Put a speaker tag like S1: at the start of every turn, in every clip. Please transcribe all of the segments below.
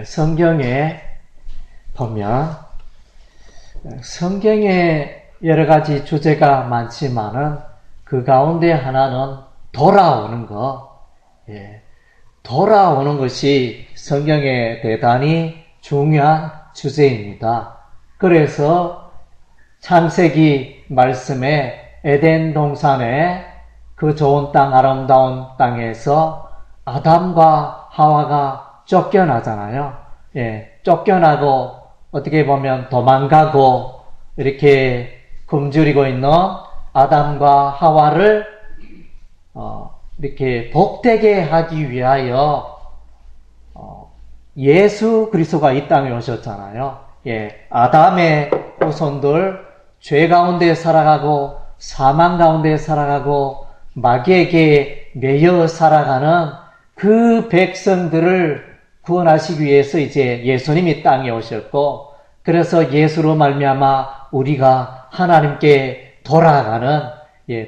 S1: 성경에 보면 성경에 여러 가지 주제가 많지만은 그 가운데 하나는 돌아오는 것, 돌아오는 것이 성경에 대단히 중요한 주제입니다. 그래서 창세기 말씀에 에덴 동산에 그 좋은 땅, 아름다운 땅에서 아담과 하와가 쫓겨나잖아요. 쫓겨나고 어떻게 보면 도망가고 이렇게 굶주리고 있는 아담과 하와를 이렇게 복되게 하기 위하여 예수 그리스도가 이 땅에 오셨잖아요. 아담의 후손들 죄 가운데 살아가고 사망 가운데 살아가고 마귀에게 매여 살아가는 그 백성들을 구원하시기 위해서 이제 예수님이 땅에 오셨고, 그래서 예수로 말미암아 우리가 하나님께 돌아가는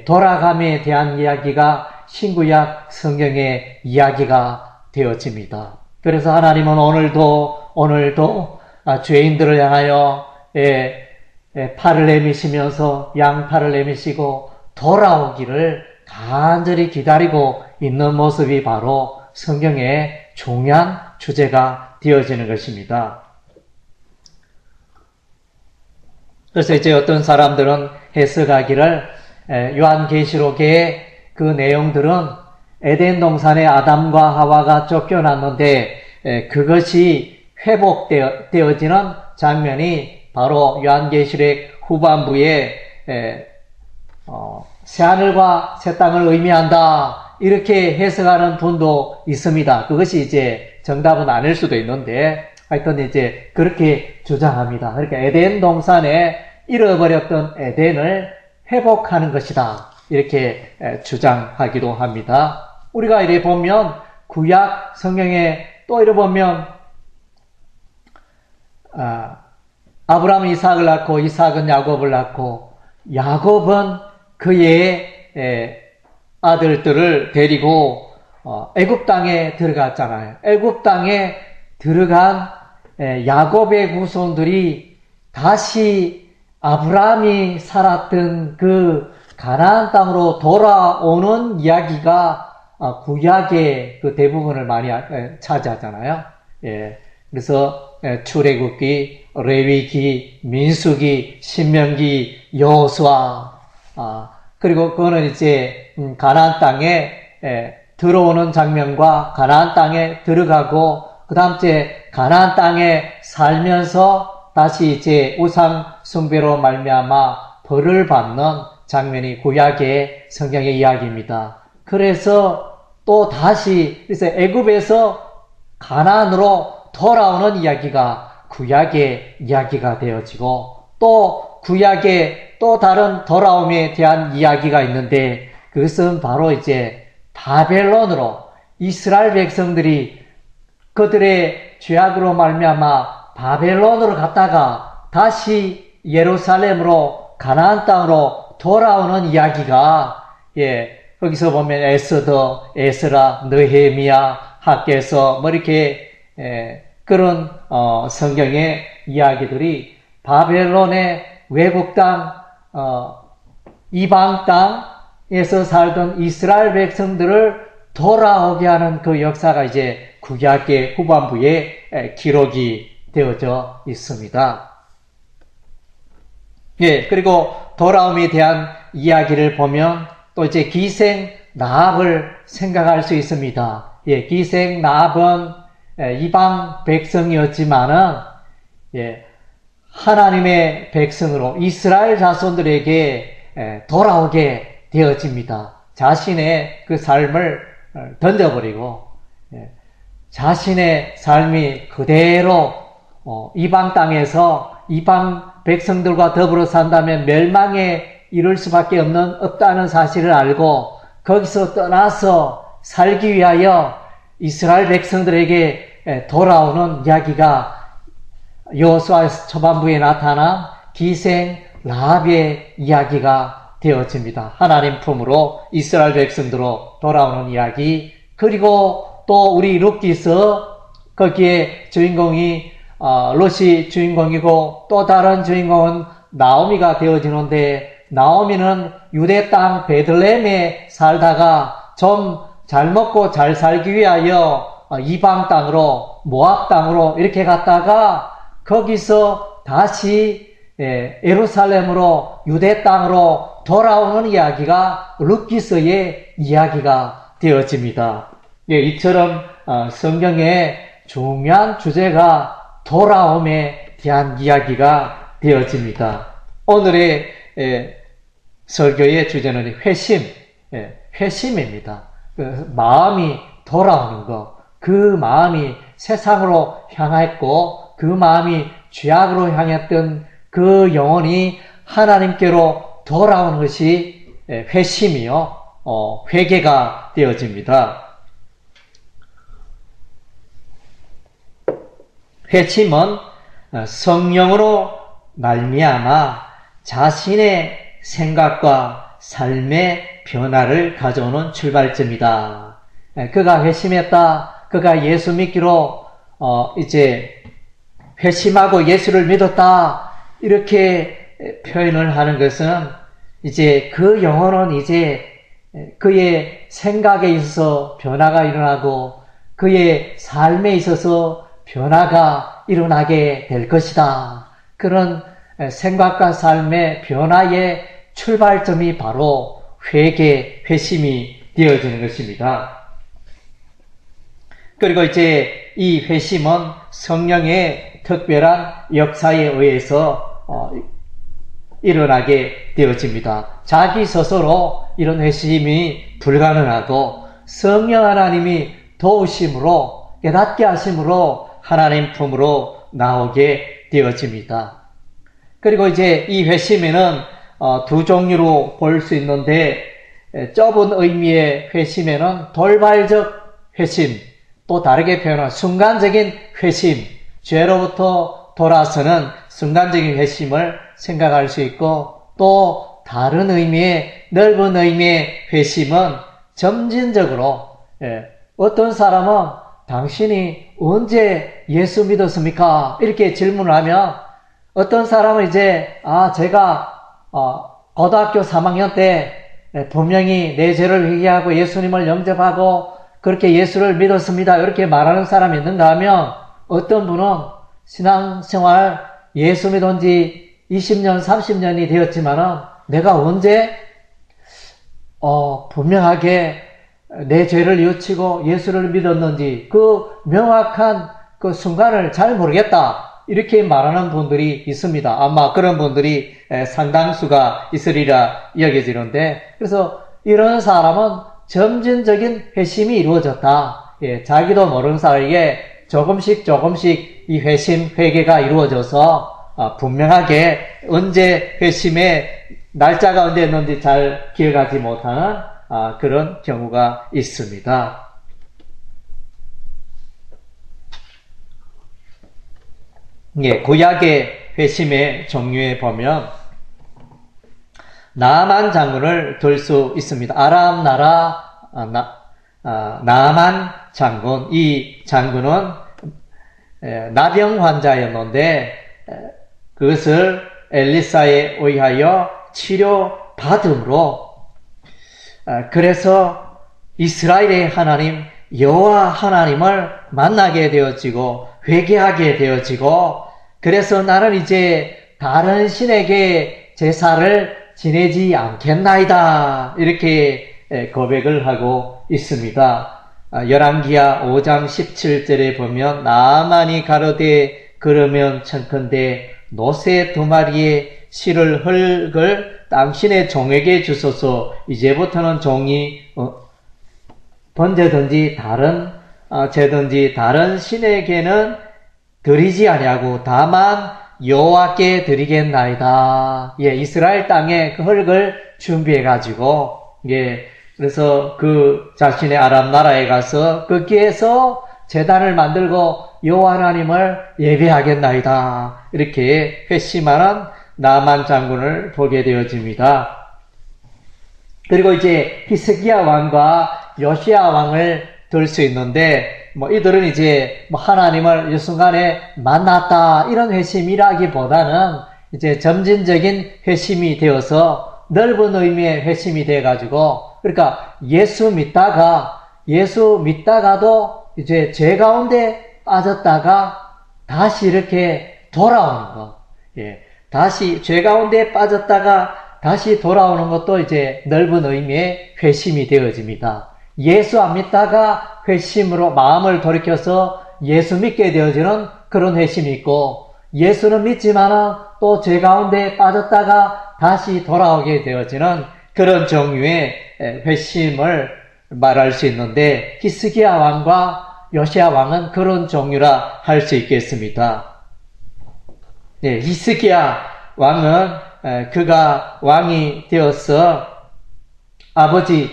S1: 돌아감에 대한 이야기가 신구약 성경의 이야기가 되어집니다. 그래서 하나님은 오늘도 죄인들을 향하여 팔을 내미시면서 양팔을 내미시고 돌아오기를 간절히 기다리고 있는 모습이 바로 성경의 중요한 주제가 되어지는 것입니다. 그래서 이제 어떤 사람들은 해석하기를 요한계시록의 그 내용들은 에덴 동산에 아담과 하와가 쫓겨났는데 그것이 회복되어지는 장면이 바로 요한계시록 후반부에 새하늘과 새 땅을 의미한다, 이렇게 해석하는 분도 있습니다. 그것이 이제 정답은 아닐 수도 있는데 하여튼 이제 그렇게 주장합니다. 그러니까 에덴 동산에 잃어버렸던 에덴을 회복하는 것이다, 이렇게 주장하기도 합니다. 우리가 이래 보면 구약 성경에 또 이래 보면 아브라함은 이삭을 낳고 이삭은 야곱을 낳고 야곱은 그의 아들들을 데리고 애굽 땅에 들어갔잖아요. 애굽 땅에 들어간 야곱의 후손들이 다시 아브라함이 살았던 그 가나안 땅으로 돌아오는 이야기가 구약의 그 대부분을 많이 차지하잖아요. 그래서 출애굽기, 레위기, 민수기, 신명기, 여호수아, 그리고 그거는 이제 가나안 땅에 들어오는 장면과 가나안 땅에 들어가고 그 다음 주에 가나안 땅에 살면서 다시 이제 우상 숭배로 말미암아 벌을 받는 장면이 구약의 성경의 이야기입니다. 그래서 또 다시 그래서 애굽에서 가나안으로 돌아오는 이야기가 구약의 이야기가 되어지고, 또 구약의 또 다른 돌아옴에 대한 이야기가 있는데 그것은 바로 이제 바벨론으로 이스라엘 백성들이 그들의 죄악으로 말미암아 바벨론으로 갔다가 다시 예루살렘으로 가나안 땅으로 돌아오는 이야기가 거기서 보면 에스더, 에스라, 느헤미야, 학개서 뭐 이렇게 그런 성경의 이야기들이 바벨론의 외국 땅, 이방 땅에서 살던 이스라엘 백성들을 돌아오게 하는 그 역사가 이제 구약의 후반부에 기록이 되어져 있습니다. 그리고 돌아옴에 대한 이야기를 보면 또 이제 기생 라합을 생각할 수 있습니다. 기생 라합은 이방 백성이었지만은 하나님의 백성으로 이스라엘 자손들에게 돌아오게 되어집니다. 자신의 그 삶을 던져버리고 자신의 삶이 그대로 이방 땅에서 이방 백성들과 더불어 산다면 멸망에 이를 수밖에 없다는 사실을 알고 거기서 떠나서 살기 위하여 이스라엘 백성들에게 돌아오는 이야기가 여호수아 초반부에 나타난 기생 라합의 이야기가 되어집니다. 하나님 품으로 이스라엘 백성들로 돌아오는 이야기, 그리고 또 우리 룻기서 거기에 주인공이 롯이 주인공이고 또 다른 주인공은 나오미가 되어지는데, 나오미는 유대 땅 베들레헴에 살다가 좀 잘 먹고 잘 살기 위하여 이방 땅으로, 모압 땅으로 이렇게 갔다가 거기서 다시 예루살렘으로, 유대 땅으로 돌아오는 이야기가 룻기서의 이야기가 되어집니다. 이처럼 성경의 중요한 주제가 돌아옴에 대한 이야기가 되어집니다. 오늘의 설교의 주제는 회심입니다. 마음이 돌아오는 것, 그 마음이 세상으로 향했고 그 마음이 죄악으로 향했던 그 영혼이 하나님께로 돌아오는 것이 회심이요, 회개가 되어집니다. 회심은 성령으로 말미암아 자신의 생각과 삶의 변화를 가져오는 출발점이다. 그가 회심했다. 그가 예수 믿기로 이제 회심하고 예수를 믿었다. 이렇게 표현을 하는 것은 이제 그 영혼은 이제 그의 생각에 있어서 변화가 일어나고 그의 삶에 있어서 변화가 일어나게 될 것이다. 그런 생각과 삶의 변화의 출발점이 바로 회심이 되어지는 것입니다. 그리고 이제 이 회심은 성령의 특별한 역사에 의해서 일어나게 되어집니다. 자기 스스로 이런 회심이 불가능하고 성령 하나님이 도우심으로, 깨닫게 하심으로 하나님 품으로 나오게 되어집니다. 그리고 이제 이 회심에는 두 종류로 볼 수 있는데, 좁은 의미의 회심에는 돌발적 회심, 또 다르게 표현한 순간적인 회심, 죄로부터 돌아서는 순간적인 회심을 생각할 수 있고, 또 다른 의미의, 넓은 의미의 회심은 점진적으로, 어떤 사람은 당신이 언제 예수 믿었습니까? 이렇게 질문을 하면, 어떤 사람은 이제 제가 고등학교 3학년 때 분명히 내 죄를 회개하고 예수님을 영접하고 그렇게 예수를 믿었습니다. 이렇게 말하는 사람이 있는가 하면, 어떤 분은 신앙생활 예수 믿은 지 20년, 30년이 되었지만은 내가 언제 분명하게 내 죄를 뉘우치고 예수를 믿었는지 그 명확한 그 순간을 잘 모르겠다. 이렇게 말하는 분들이 있습니다. 아마 그런 분들이 상당수가 있으리라 여겨지는데, 그래서 이런 사람은 점진적인 회심이 이루어졌다. 자기도 모르는 사이에 조금씩 이 회개가 이루어져서 분명하게 언제 회심의 날짜가 언제였는지 잘 기억하지 못하는 그런 경우가 있습니다. 구약의 회심의 종류에 보면 나아만 장군을 들 수 있습니다. 아람 나라 나아만 장군, 이 장군은 나병 환자였는데 그것을 엘리사에 의하여 치료받음으로, 그래서 이스라엘의 하나님 여호와 하나님을 만나게 되어지고 회개하게 되어지고, 그래서 나는 이제 다른 신에게 제사를 지내지 않겠나이다. 이렇게 고백을 하고 있습니다. 열왕기하 5장 17절에 보면 나아만이 가로되 그러면 청컨대 노새 2마리의 실을 흙을 당신의 종에게 주소서. 이제부터는 종이 번제든지 다른 제든지 다른 신에게는 드리지 아니하고 다만 여호와께 드리겠나이다. 이스라엘 땅에 그 흙을 준비해가지고, 그래서 그 자신의 아람 나라에 가서 거기에서 제단을 만들고 여호와 하나님을 예배하겠나이다. 이렇게 회심하는 나만 장군을 보게 되어집니다. 그리고 이제 히스기야 왕과 요시야 왕을 들 수 있는데, 이들은 이제 하나님을 이 순간에 만났다 이런 회심이라기보다는 이제 점진적인 회심이 되어서 넓은 의미의 회심이 돼가지고, 그러니까 예수 믿다가도 이제 죄 가운데 빠졌다가 다시 이렇게 돌아오는 거. 예. 다시 죄 가운데 빠졌다가 다시 돌아오는 것도 이제 넓은 의미의 회심이 되어집니다. 예수 안 믿다가 회심으로 마음을 돌이켜서 예수 믿게 되어지는 그런 회심이 있고, 예수는 믿지만은 또 죄 가운데 빠졌다가 다시 돌아오게 되어지는 그런 종류의 회심을 말할 수 있는데, 히스기야 왕과 요시야 왕은 그런 종류라 할 수 있겠습니다. 네, 히스기야 왕은 그가 왕이 되어서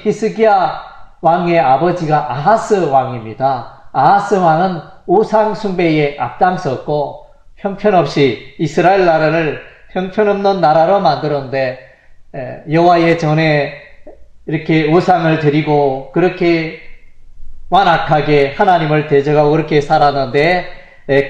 S1: 히스기야 왕의 아버지가 아하스 왕입니다. 아하스 왕은 우상 숭배에 앞장섰고 형편없이 이스라엘 나라를 형편없는 나라로 만들었는데, 여호와의 전에 이렇게 우상을 드리고 그렇게 완악하게 하나님을 대적하고 그렇게 살았는데,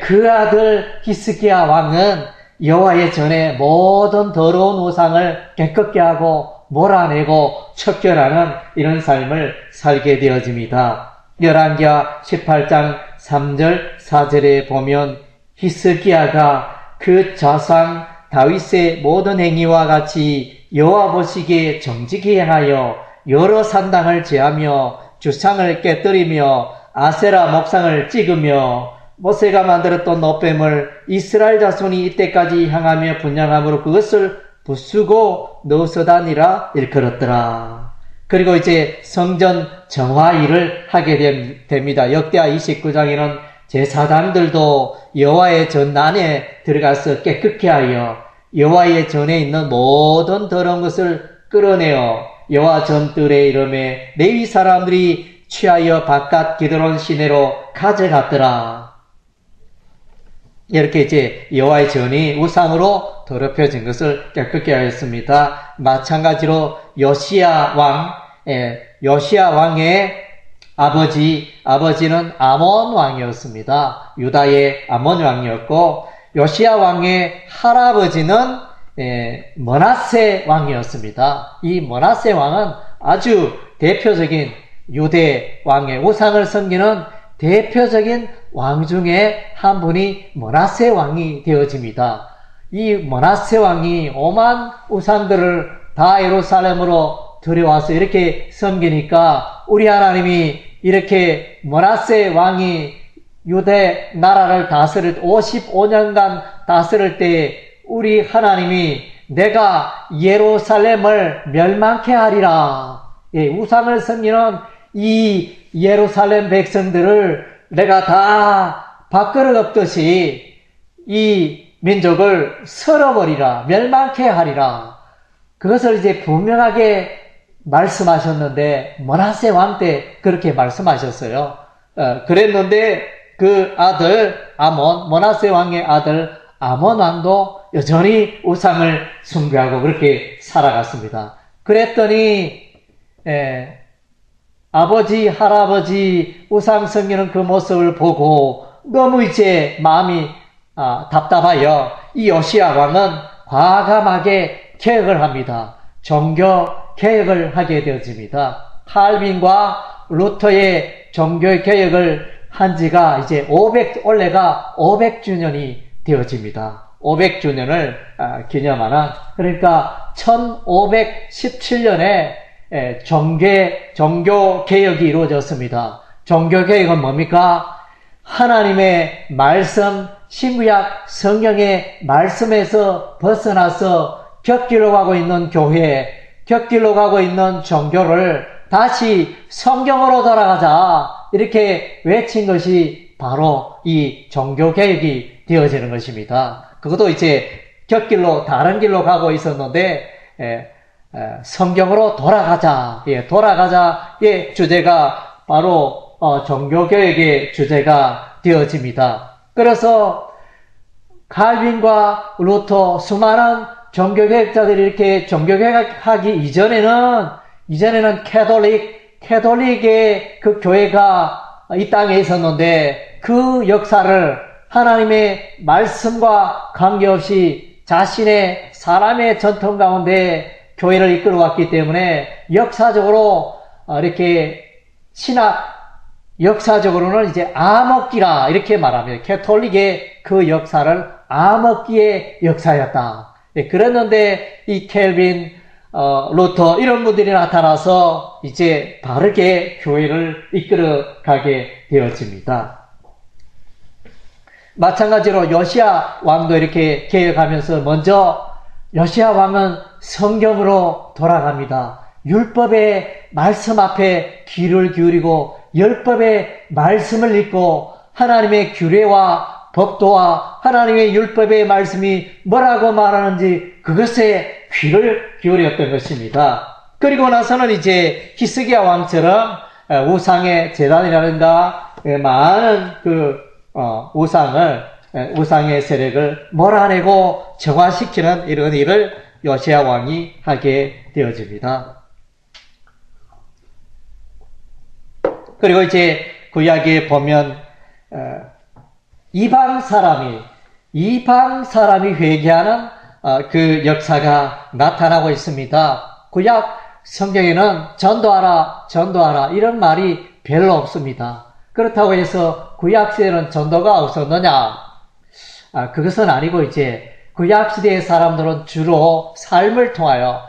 S1: 그 아들 히스기야 왕은 여호와의 전에 모든 더러운 우상을 깨끗게 하고 몰아내고 척결하는 이런 삶을 살게 되어집니다. 열왕기하 18장 3절 4절에 보면 히스기야가 그 좌상 다윗의 모든 행위와 같이 여호와 보시기에 정직히 행하여 여러 산당을 제하며 주상을 깨뜨리며 아세라 목상을 찍으며 모세가 만들었던 노뱀을 이스라엘 자손이 이때까지 향하며 분양함으로 그것을 부수고 넣으서다니라 일컬었더라. 그리고 이제 성전 정화 일을 하게 됩니다. 역대하 29장에는 제사장들도 여호와의 전 안에 들어가서 깨끗게 하여 여호와의 전에 있는 모든 더러운 것을 끌어내어 여호와 전뜰에 이름에 레위 사람들이 취하여 바깥 기드론 시내로 가져갔더라. 이렇게 이제 여호와의 전이 우상으로 더럽혀진 것을 깨끗게 하였습니다. 마찬가지로 요시야 왕의 아버지는 아몬 왕이었습니다. 유다의 아몬 왕이었고, 요시야 왕의 할아버지는 므낫세 왕이었습니다. 이 므낫세 왕은 아주 대표적인 유대 왕의 우상을 섬기는 대표적인 왕 중에 한 분이 므낫세 왕이 되어집니다. 이 므낫세 왕이 오만 우상들을 다 예루살렘으로 들여와서 이렇게 섬기니까 우리 하나님이 이렇게 므낫세 왕이 유대 나라를 다스릴 55년간 다스릴 때 우리 하나님이 내가 예루살렘을 멸망케 하리라. 예, 우상을 섬기는 이 예루살렘 백성들을 내가 다 밥그릇 없듯이 이 민족을 썰어버리라, 멸망케 하리라. 그것을 이제 분명하게 말씀하셨는데 므낫세 왕 때 그렇게 말씀하셨어요. 그랬는데 그 아들 므낫세 왕의 아들 아몬 왕도 여전히 우상을 숭배하고 그렇게 살아갔습니다. 그랬더니 아버지, 할아버지 우상 섬기는 그 모습을 보고 너무 이제 마음이 답답하여 이 요시야 왕은 과감하게 개혁을 합니다. 종교 개혁을 하게 되어집니다. 칼빈과 루터의 종교 개혁을 한 지가 이제 올해가 500주년이 되어집니다. 500주년을 기념하는, 그러니까 1517년에 종교 개혁이 이루어졌습니다. 종교 개혁은 뭡니까? 하나님의 말씀, 신구약 성경의 말씀에서 벗어나서 곁길로 가고 있는 교회, 곁길로 가고 있는 종교를 다시 성경으로 돌아가자 이렇게 외친 것이 바로 이 종교개혁이 되어지는 것입니다. 그것도 이제 곁길로 다른 길로 가고 있었는데 성경으로 돌아가자, 돌아가자의 주제가 바로 종교개혁의 주제가 되어집니다. 그래서 칼빈과 루터 수많은 종교개혁자들이 이렇게 종교개혁하기 이전에는 캐톨릭의 그 교회가 이 땅에 있었는데 그 역사를 하나님의 말씀과 관계없이 자신의 사람의 전통 가운데 교회를 이끌어왔기 때문에 역사적으로 이렇게 역사적으로는 이제 암흑기라 이렇게 말합니다. 캐톨릭의 그 역사를 암흑기의 역사였다. 그랬는데 이 켈빈, 루터 이런 분들이 나타나서 이제 바르게 교회를 이끌어가게 되어집니다. 마찬가지로 요시야 왕도 이렇게 개혁하면서 먼저 요시야 왕은 성경으로 돌아갑니다. 율법의 말씀 앞에 귀를 기울이고 율법의 말씀을 읽고 하나님의 규례와 법도와 하나님의 율법의 말씀이 뭐라고 말하는지 그것에 귀를 기울였던 것입니다. 그리고 나서는 이제 히스기야 왕처럼 우상의 제단이라든가 많은 우상의 세력을 몰아내고 정화시키는 이런 일을 요시야 왕이 하게 되어집니다. 그리고 이제 구약에 보면 이방 사람이 회개하는 그 역사가 나타나고 있습니다. 구약 성경에는 전도하라 이런 말이 별로 없습니다. 그렇다고 해서 구약 시대는 전도가 없었느냐? 그것은 아니고 이제 구약 시대의 사람들은 주로 삶을 통하여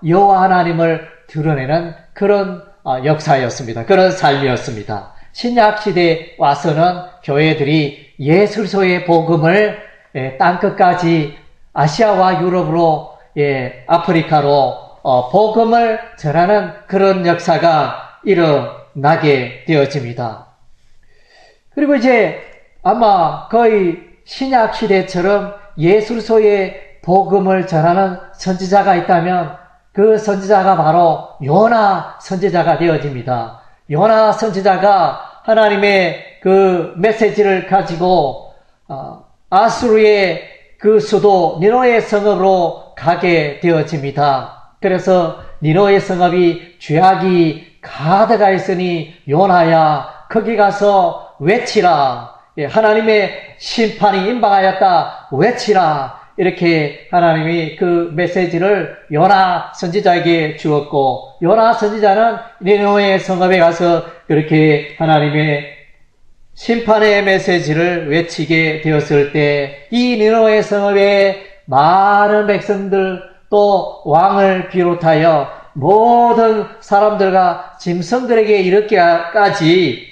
S1: 여호와 하나님을 드러내는 그런 역사였습니다. 그런 삶이었습니다. 신약 시대에 와서는 교회들이 예술소의 복음을 땅끝까지 아시아와 유럽으로 아프리카로 복음을 전하는 그런 역사가 일어나게 되어집니다. 그리고 이제 아마 거의 신약 시대처럼 예술소의 복음을 전하는 선지자가 있다면 그 선지자가 바로 요나 선지자가 되어집니다. 요나 선지자가 하나님의 그 메시지를 가지고 아수르의 그 수도 니느웨 성읍으로 가게 되어집니다. 그래서 니느웨 성읍이 죄악이 가득하 있으니 요나야 거기 가서 외치라. 하나님의 심판이 임박하였다. 외치라. 이렇게 하나님이 그 메시지를 요나 선지자에게 주었고 요나 선지자는 니느웨 성읍에 가서 그렇게 하나님의 심판의 메시지를 외치게 되었을 때 이 니느웨 성읍의 많은 백성들 또 왕을 비롯하여 모든 사람들과 짐승들에게 이렇게까지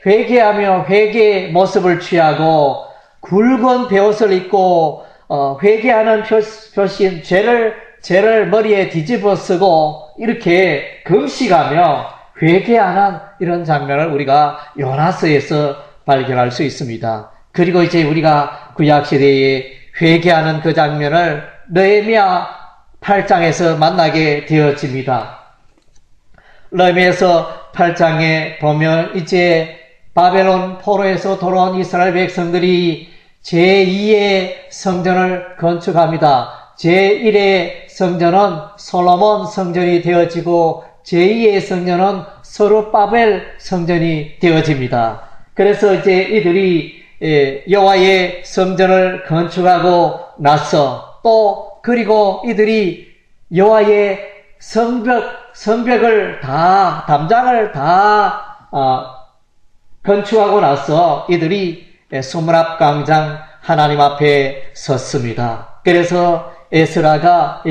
S1: 회개하며 회개의 모습을 취하고 굵은 베옷을 입고 회개하는 표시인 죄를 머리에 뒤집어 쓰고 이렇게 금식하며 회개하는 이런 장면을 우리가 요나서에서 발견할 수 있습니다. 그리고 이제 우리가 구약시대에 회개하는 그 장면을 느헤미야 8장에서 만나게 되어집니다. 느헤미야서 8장에 보면 이제 바벨론 포로에서 돌아온 이스라엘 백성들이 제2의 성전을 건축합니다. 제1의 성전은 솔로몬 성전이 되어지고 제2의 성전은 스룹바벨 성전이 되어집니다. 그래서 이제 이들이 여호와의 성전을 건축하고 나서 또 그리고 이들이 여호와의 성벽을 다 담장을 다 건축하고 나서 이들이 수문앞 광장 하나님 앞에 섰습니다. 그래서 에스라가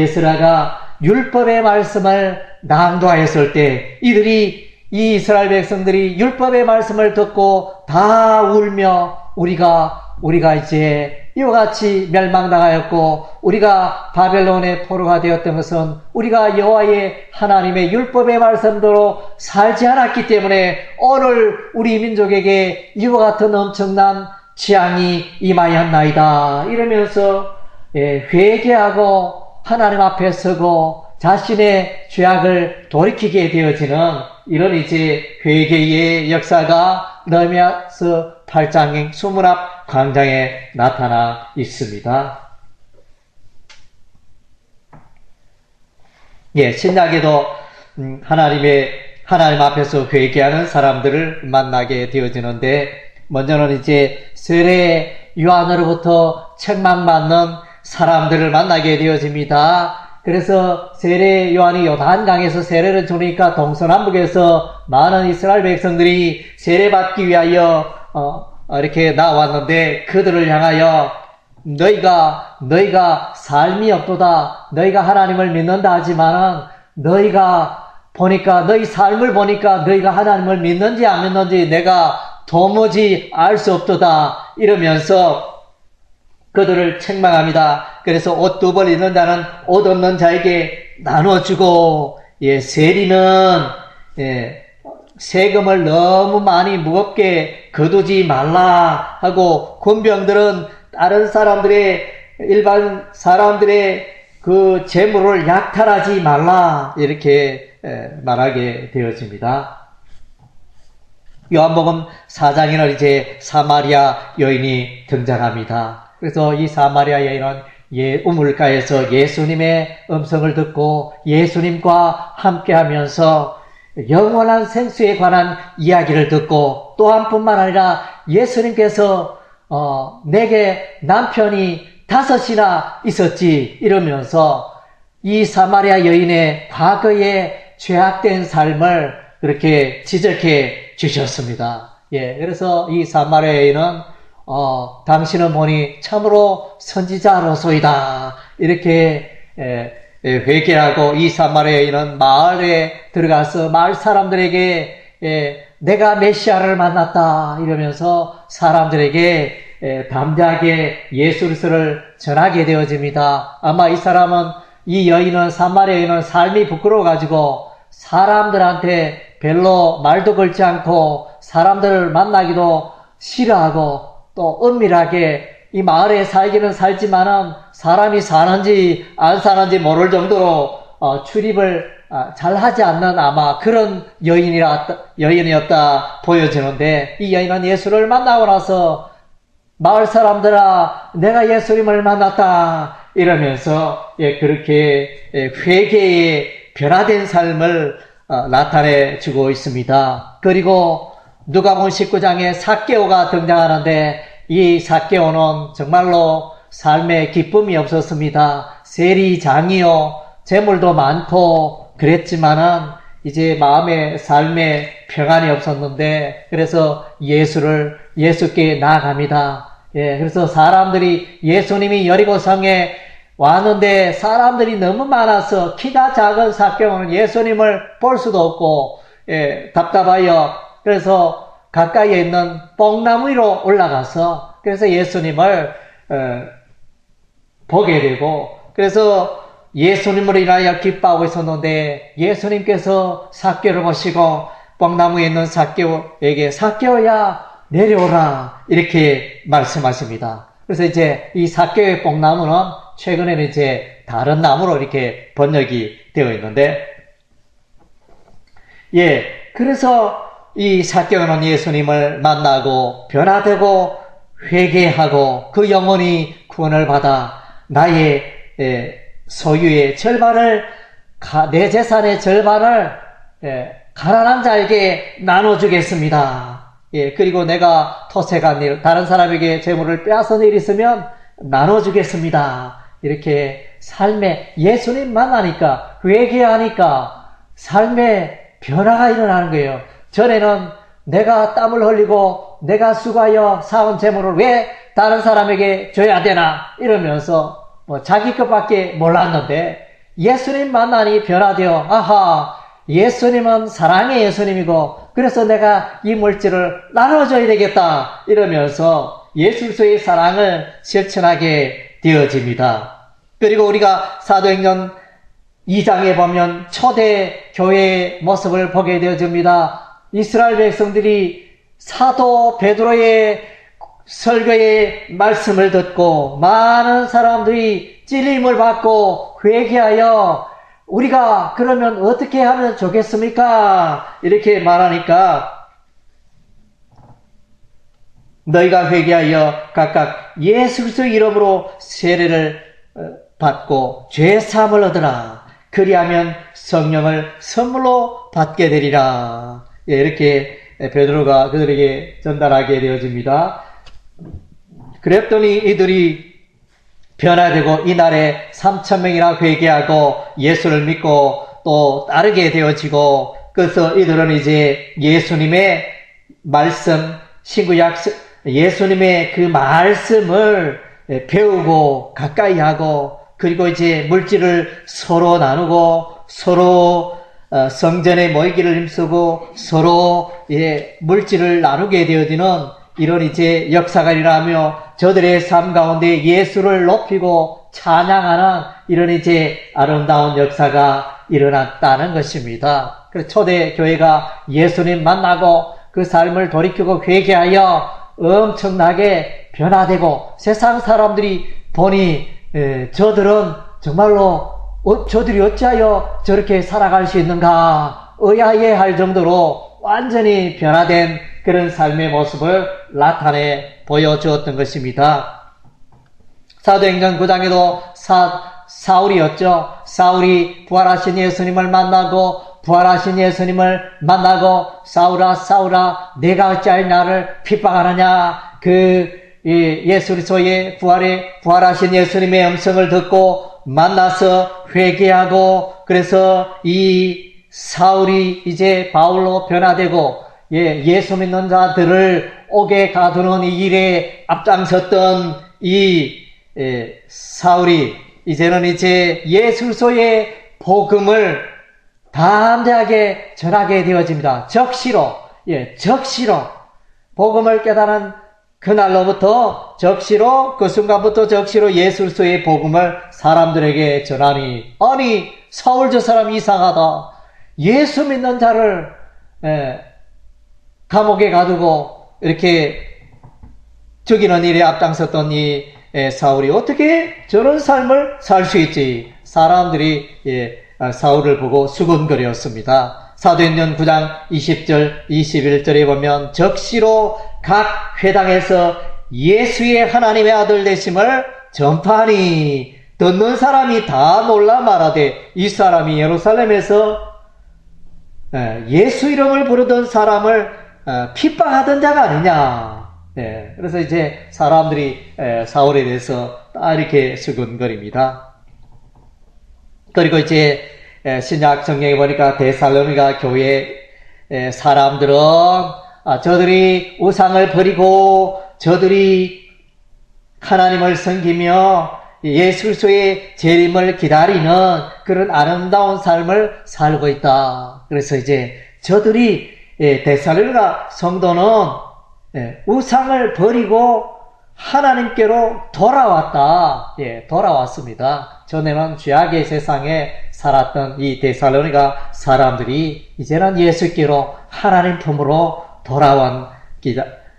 S1: 율법의 말씀을 낭독하였을 때 이 이스라엘 백성들이 율법의 말씀을 듣고 다 울며 우리가 이제 이와 같이 멸망당하였고 우리가 바벨론의 포로가 되었던 것은 우리가 여호와의 하나님의 율법의 말씀대로 살지 않았기 때문에 오늘 우리 민족에게 이와 같은 엄청난 재앙이 임하였나이다. 이러면서 회개하고 하나님 앞에 서고 자신의 죄악을 돌이키게 되어지는 이런 이제 회개의 역사가 느헤미야서 8장의 수문앞 광장에 나타나 있습니다. 신약에도 하나님의 하나님 앞에서 회개하는 사람들을 만나게 되어지는데, 먼저는 이제 세례 요한으로부터 책망받는 사람들을 만나게 되어집니다. 그래서 세례 요한이 요단강에서 세례를 주니까 동서남북에서 많은 이스라엘 백성들이 세례받기 위하여 이렇게 나왔는데, 그들을 향하여 너희가 삶이 없도다. 너희가 하나님을 믿는다 하지만은 너희가 보니까, 너희 삶을 보니까 너희가 하나님을 믿는지 안 믿는지 내가 도무지 알 수 없도다. 이러면서 그들을 책망합니다. 그래서 옷 두 벌 있는 자는 옷 없는 자에게 나눠주고, 세리는 세금을 너무 많이 무겁게 거두지 말라 하고, 군병들은 다른 사람들의, 일반 사람들의 그 재물을 약탈하지 말라, 이렇게 말하게 되어집니다. 요한복음 4장에는 이제 사마리아 여인이 등장합니다. 그래서 이 사마리아 여인은 우물가에서 예수님의 음성을 듣고 예수님과 함께 하면서 영원한 생수에 관한 이야기를 듣고, 또한 뿐만 아니라 예수님께서 내게 남편이 5이나 있었지, 이러면서 이 사마리아 여인의 과거의 죄악된 삶을 그렇게 지적해 주셨습니다. 그래서 이 사마리아 여인은 당신은 보니 참으로 선지자로소이다, 이렇게 회개하고, 이 사마리아 여인은 마을에 들어가서 마을 사람들에게 내가 메시아를 만났다 이러면서 사람들에게 담대하게 예수 그리스도를 전하게 되어집니다. 아마 이 여인은, 사마리아 여인은 삶이 부끄러워가지고 사람들한테 별로 말도 걸지 않고 사람들을 만나기도 싫어하고, 또 은밀하게 이 마을에 살기는 살지만은 사람이 사는지 안 사는지 모를 정도로 출입을 잘 하지 않는 아마 그런 여인이었다 보여지는데, 이 여인은 예수를 만나고 나서 마을 사람들아, 내가 예수님을 만났다 이러면서 그렇게 회개의 변화된 삶을 나타내 주고 있습니다. 그리고 누가복음 19장에 삭개오가 등장하는데, 이 삭개오는 정말로 삶에 기쁨이 없었습니다. 세리장이요, 재물도 많고 그랬지만은 이제 마음의 삶에 평안이 없었는데, 그래서 예수께 나아갑니다. 그래서 사람들이, 예수님이 여리고성에 왔는데 사람들이 너무 많아서 키가 작은 삭개오는 예수님을 볼 수도 없고 답답하여, 그래서 가까이에 있는 뽕나무 위로 올라가서 그래서 예수님을 보게 되고, 그래서 예수님을 인하여 기뻐하고 있었는데, 예수님께서 삭개오를 보시고 뽕나무에 있는 삭개오에게 삭개오야 내려오라, 이렇게 말씀하십니다. 그래서 이제 이 삭개오의 뽕나무는 최근에는 이제 다른 나무로 이렇게 번역이 되어 있는데, 그래서 이 삭개오는 예수님을 만나고 변화되고 회개하고 그 영혼이 구원을 받아 나의 소유의 절반을, 내 재산의 절반을 가난한 자에게 나눠주겠습니다. 그리고 내가 토색한 일, 다른 사람에게 재물을 빼앗은 일이 있으면 나눠주겠습니다. 이렇게 삶에, 예수님 만나니까, 회개하니까 삶에 변화가 일어나는 거예요. 전에는 내가 땀을 흘리고 내가 수고하여 쌓은 재물을 왜 다른 사람에게 줘야 되나 이러면서 자기 것밖에 몰랐는데, 예수님 만나니 변화되어, 아하, 예수님은 사랑의 예수님이고 그래서 내가 이 물질을 나눠줘야 되겠다 이러면서 예수 그리스도의 사랑을 실천하게 되어집니다. 그리고 우리가 사도행전 2장에 보면 초대 교회의 모습을 보게 되어집니다. 이스라엘 백성들이 사도 베드로의 설교의 말씀을 듣고 많은 사람들이 찔림을 받고 회개하여 우리가 그러면 어떻게 하면 좋겠습니까? 이렇게 말하니까 너희가 회개하여 각각 예수 그리스도 이름으로 세례를 받고 죄 사함을 얻으라. 그리하면 성령을 선물로 받게 되리라. 예, 이렇게 베드로가 그들에게 전달하게 되어집니다. 그랬더니 이들이 변화되고 이날에 3,000명이나 회개하고 예수를 믿고 또 따르게 되어지고, 그래서 이들은 이제 예수님의 말씀, 신구약 예수님의 그 말씀을 배우고 가까이 하고, 그리고 이제 물질을 서로 나누고 서로 성전에 모이기를 힘쓰고 서로 물질을 나누게 되어지는 이런 이제 역사가 일어나며 저들의 삶 가운데 예수를 높이고 찬양하는 이런 이제 아름다운 역사가 일어났다는 것입니다. 그래서 초대 교회가 예수님 만나고 그 삶을 돌이키고 회개하여 엄청나게 변화되고, 세상 사람들이 보니 저들은 정말로 저들이 어찌하여 저렇게 살아갈 수 있는가 의아해할 정도로 완전히 변화된 그런 삶의 모습을 나타내 보여주었던 것입니다. 사도행전 9장에도 사울이었죠. 사울이 부활하신 예수님을 만나고 사울아 사울아 내가 어찌하여 나를 핍박하느냐, 예수 그리스도의 부활하신 예수님의 음성을 듣고 만나서 회개하고, 그래서 이 사울이 이제 바울로 변화되고, 예수 믿는 자들을 옥에 가두는 이 일에 앞장섰던 이 사울이 이제는 이제 예수 그리스도의 복음을 담대하게 전하게 되어집니다. 적시로 복음을 깨달은 그날로부터 그 순간부터 적시로 예수 그리스도의 복음을 사람들에게 전하니, 아니 사울 저 사람 이상하다. 예수 믿는 자를 감옥에 가두고 이렇게 죽이는 일에 앞장섰던 이 사울이 어떻게 저런 삶을 살 수 있지? 사람들이 사울을 보고 수군거렸습니다. 사도행전 9장 20절 21절에 보면 적시로 각 회당에서 예수의 하나님의 아들 되심을 전파하니 듣는 사람이 다 놀라 말하되 이 사람이 예루살렘에서 예수 이름을 부르던 사람을 핍박하던 자가 아니냐. 그래서 이제 사람들이 사울에 대해서 다 이렇게 수군거립니다. 그리고 이제 신약 성경에 보니까 데살로니가 교회 사람들은 저들이 우상을 버리고 저들이 하나님을 섬기며 예수 그리스도의 재림을 기다리는 그런 아름다운 삶을 살고 있다. 그래서 이제 저들이 데살로니가 성도는 우상을 버리고 하나님께로 돌아왔다. 돌아왔습니다. 전에는 죄악의 세상에 살았던 이 데살로니가 사람들이 이제는 예수께로 하나님 품으로 돌아온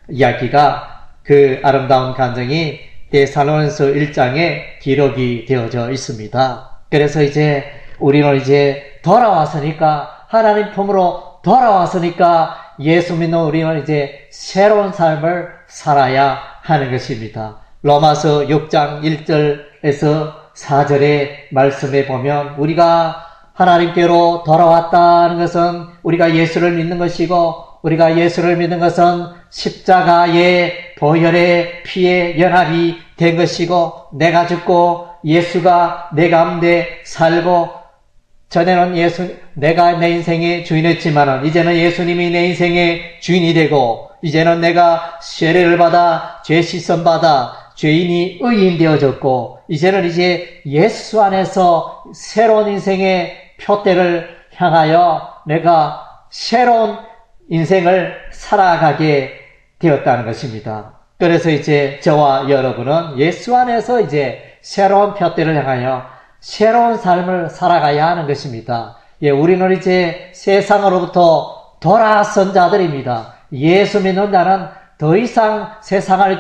S1: 이야기가, 그 아름다운 간증이 데살로니서 1장에 기록이 되어져 있습니다. 그래서 이제 우리는 이제 돌아왔으니까, 하나님 품으로 돌아왔으니까 예수 믿는 우리는 이제 새로운 삶을 살아야 하는 것입니다. 로마서 6장 1절에서 4절의 말씀에 보면 우리가 하나님께로 돌아왔다는 것은 우리가 예수를 믿는 것이고, 우리가 예수를 믿는 것은 십자가의 보혈의 피의 연합이 된 것이고, 내가 죽고 예수가 내 가운데 살고, 전에는 내가 내 인생의 주인이었지만은 이제는 예수님이 내 인생의 주인이 되고, 이제는 내가 세례를 받아 죄 씻음 받아 죄인이 의인 되어졌고, 이제는 이제 예수 안에서 새로운 인생의 표대를 향하여 내가 새로운 인생을 살아가게 되었다는 것입니다. 그래서 이제 저와 여러분은 예수 안에서 이제 새로운 표대를 향하여 새로운 삶을 살아가야 하는 것입니다. 우리는 이제 세상으로부터 돌아선 자들입니다. 예수 믿는 자는 더 이상 세상을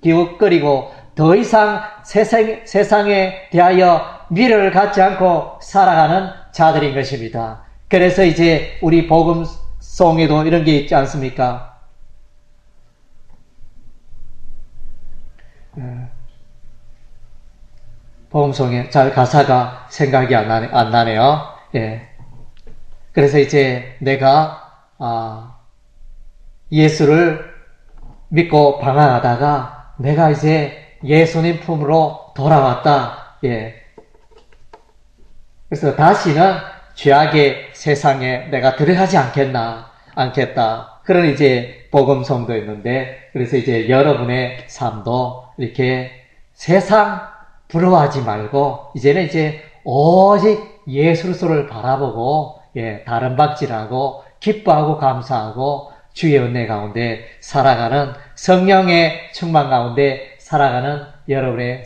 S1: 기웃거리고 더 이상 세상에 대하여 미련을 갖지 않고 살아가는 자들인 것입니다. 그래서 이제 우리 복음송에도 이런 게 있지 않습니까? 복음송에 잘 가사가 생각이 안 나네요. 예. 그래서 이제 내가, 예수를 믿고 방황하다가 내가 이제 예수님 품으로 돌아왔다. 예. 그래서 다시는 죄악의 세상에 내가 들어가지 않겠다. 그런 이제 복음성도 있는데, 그래서 이제 여러분의 삶도 이렇게 세상 부러워하지 말고, 이제는 이제 오직 예수 그리스도를 바라보고, 예, 다른 박질하고, 기뻐하고 감사하고, 주의 은혜 가운데 살아가는, 성령의 충만 가운데 살아가는 여러분의